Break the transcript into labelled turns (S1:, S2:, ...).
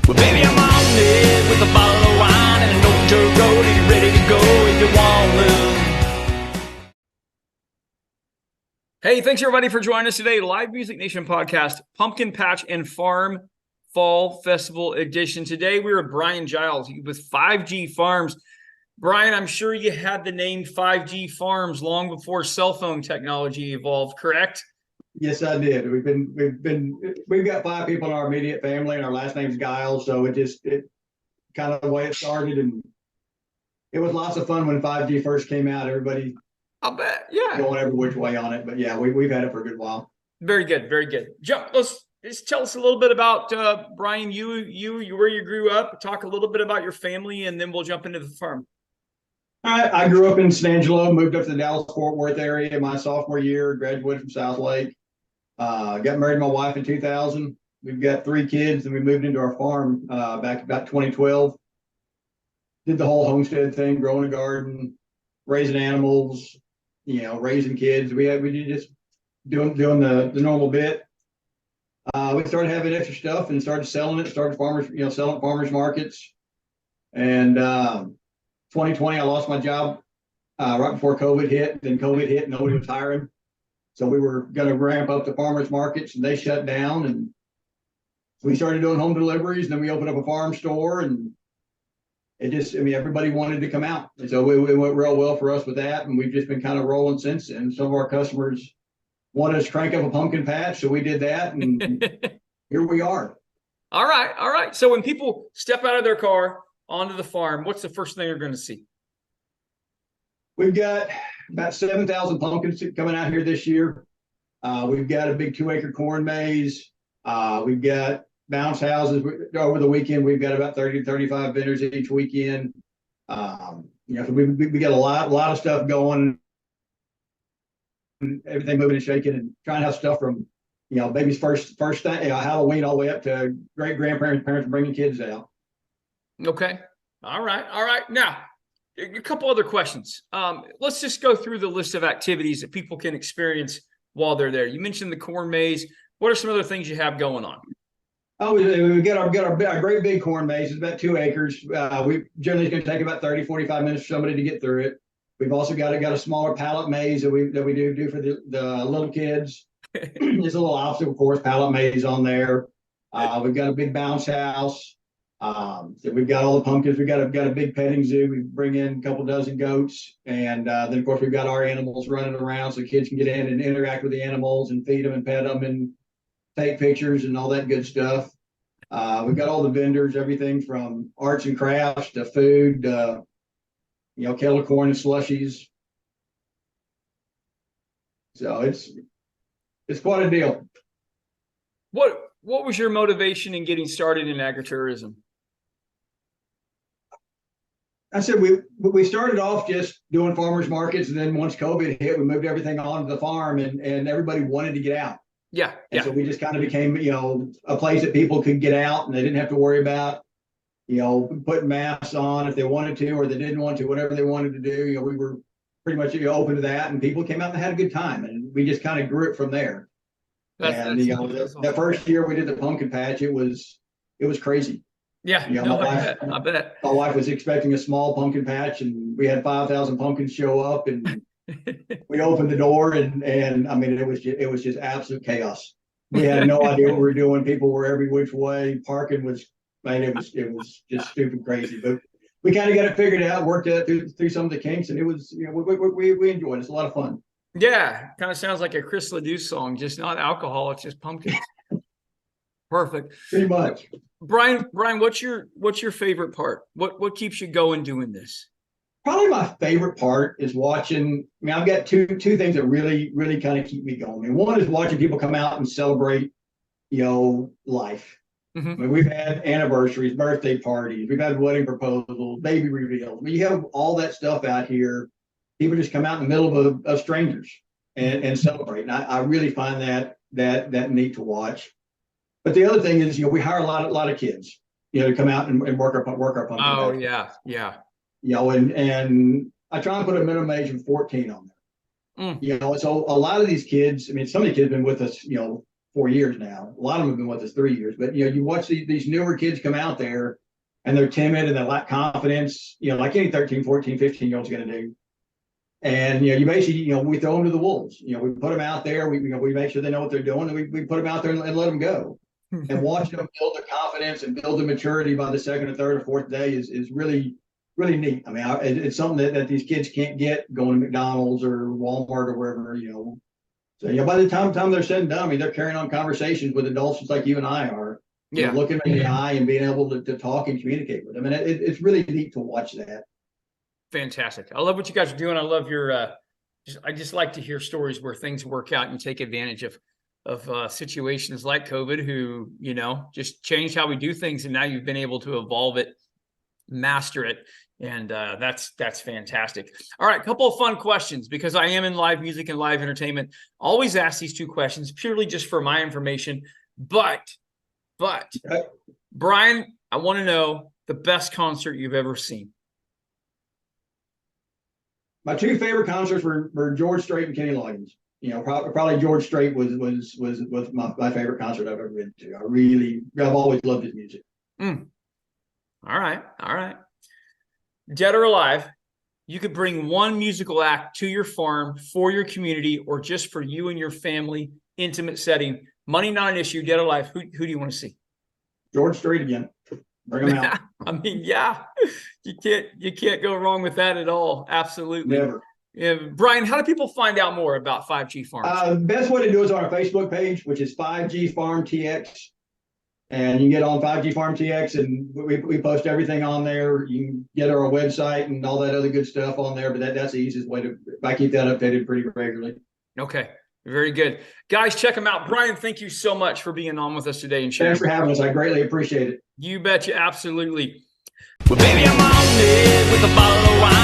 S1: Well, baby, I'm on it with a bottle of wine and an old dirt road, and you're ready to go if you want to. Hey, thanks everybody for joining us today. Live Music Nation podcast, Pumpkin Patch and Farm Fall Festival Edition. Today we're with Brian Giles with 5G Farms. Brian, I'm sure you had the name 5G Farms long before cell phone technology evolved, correct?
S2: Yes, I did. We've got 5 people in our immediate family, and our last name's Giles. So it kind of the way it started, and it was lots of fun when 5G first came out. Everybody,
S1: I'll bet, yeah,
S2: going every which way on it. But yeah, we've had it for a good while.
S1: Very good, very good. Let's just tell us a little bit about Brian. You where you grew up. Talk a little bit about your family, and then we'll jump into the farm.
S2: I grew up in San Angelo, moved up to the Dallas-Fort Worth area my sophomore year, graduated from South Lake. Got married to my wife in 2000. We've got 3 kids, and we moved into our farm back about 2012. Did the whole homestead thing, growing a garden, raising animals, raising kids. We did just doing the normal bit. We started having extra stuff and started selling it. Started selling at farmers markets. And 2020, I lost my job right before COVID hit. Then COVID hit, and nobody was hiring. So we were going to ramp up the farmers markets, and they shut down. And we started doing home deliveries. And then we opened up a farm store, and everybody wanted to come out. And so it went real well for us with that. And we've just been kind of rolling since then. Some of our customers wanted us to crank up a pumpkin patch, so we did that. And here we are.
S1: All right. So when people step out of their car onto the farm, what's the first thing they're going to see?
S2: We've got about 7,000 pumpkins coming out here this year. We've got a big 2-acre corn maze. We've got bounce houses over the weekend. We've got about 30 to 35 vendors each weekend. So we got a lot of stuff going. Everything moving and shaking, and trying to have stuff from baby's first thing, Halloween, all the way up to great grandparents, parents bringing kids out.
S1: Okay. All right. Now, a couple other questions. Let's just go through the list of activities that people can experience while they're there. You mentioned the corn maze. What are some other things you have going on?
S2: Oh, we got our great big corn maze. It's about 2 acres. We generally it's going to take about 30, 45 minutes for somebody to get through it. We've also got a smaller pallet maze that we do for the little kids. There's a little obstacle course pallet maze on there. We've got a big bounce house. So we've got all the pumpkins. We've got a big petting zoo. We bring in a couple dozen goats, and then of course we've got our animals running around so kids can get in and interact with the animals and feed them and pet them and take pictures and all that good stuff. We've got all the vendors, everything from arts and crafts to food, kettle corn and slushies. So it's quite a deal.
S1: What was your motivation in getting started in agritourism?
S2: I said we started off just doing farmers markets, and then once COVID hit, we moved everything onto the farm, and everybody wanted to get out.
S1: Yeah.
S2: So we just kind of became, a place that people could get out, and they didn't have to worry about, putting masks on if they wanted to, or they didn't want to, whatever they wanted to do. We were pretty much open to that, and people came out and had a good time, and we just kind of grew it from there. The first year we did the pumpkin patch, it was crazy.
S1: Yeah, I bet.
S2: My wife was expecting a small pumpkin patch, and we had 5,000 pumpkins show up, and we opened the door, and it was just absolute chaos. We had no idea what we were doing. People were every which way. Parking was, it was just stupid crazy. But we kind of got it figured out, worked it through some of the kinks, and it was, we enjoyed it. It's a lot of fun.
S1: Yeah, kind of sounds like a Chris Ledoux song, just not alcohol, it's just pumpkins. Perfect.
S2: Pretty much.
S1: Brian, what's your favorite part? What keeps you going doing this?
S2: Probably my favorite part is watching. I've got two things that really, really kind of keep me going. One is watching people come out and celebrate, life.
S1: Mm-hmm.
S2: We've had anniversaries, birthday parties, we've had wedding proposals, baby reveals. You have all that stuff out here. People just come out in the middle of strangers and celebrate. And I really find that neat to watch. But the other thing is, we hire a lot of kids, to come out and work our pumpkin.
S1: Oh,
S2: patch.
S1: yeah.
S2: And I try and put a minimum age of 14 on there. So a lot of these kids, some of the kids have been with us, 4 years now. A lot of them have been with us 3 years. But you watch these newer kids come out there, and they're timid and they lack confidence. Like any 13, 14, 15-year-old's going to do. And you basically we throw them to the wolves. We put them out there. We make sure they know what they're doing, and we put them out there and let them go. And watching them build their confidence and build their maturity by the second or third or fourth day is really, really neat. I mean, it's something that these kids can't get going to McDonald's or Walmart or wherever. So by the time they're said and done, I mean, they're carrying on conversations with adults just like you and I are. Looking in the eye and being able to talk and communicate with them. And it's really neat to watch that.
S1: Fantastic. I love what you guys are doing. I love your I just like to hear stories where things work out and you take advantage of situations like COVID, who just changed how we do things, and now you've been able to evolve it, master it, and that's fantastic. All right, a couple of fun questions, because I am in live music and live entertainment. Always ask these two questions purely just for my information, but Brian, I want to know the best concert you've ever seen.
S2: My two favorite concerts were George Strait and Kenny Loggins. Probably George Strait was my favorite concert I've ever been to. I've always loved his music.
S1: All right. Dead or alive, you could bring one musical act to your farm for your community, or just for you and your family, intimate setting. Money not an issue. Dead or alive, who do you want to see?
S2: George Strait again. Bring him out.
S1: I mean, yeah, you can't go wrong with that at all. Absolutely.
S2: Never.
S1: Yeah, Brian, how do people find out more about 5G Farms?
S2: The best way to do it is on our Facebook page, which is 5G Farm TX. And you can get on 5G Farm TX, and we post everything on there. You can get our website and all that other good stuff on there, but that's the easiest way I keep that updated pretty regularly.
S1: Okay. Very good. Guys, check them out. Brian, thank you so much for being on with us today and sharing.
S2: Thanks for having us. I greatly appreciate it.
S1: You betcha. Absolutely.
S3: Well, baby, I'm on it with a bottle of wine.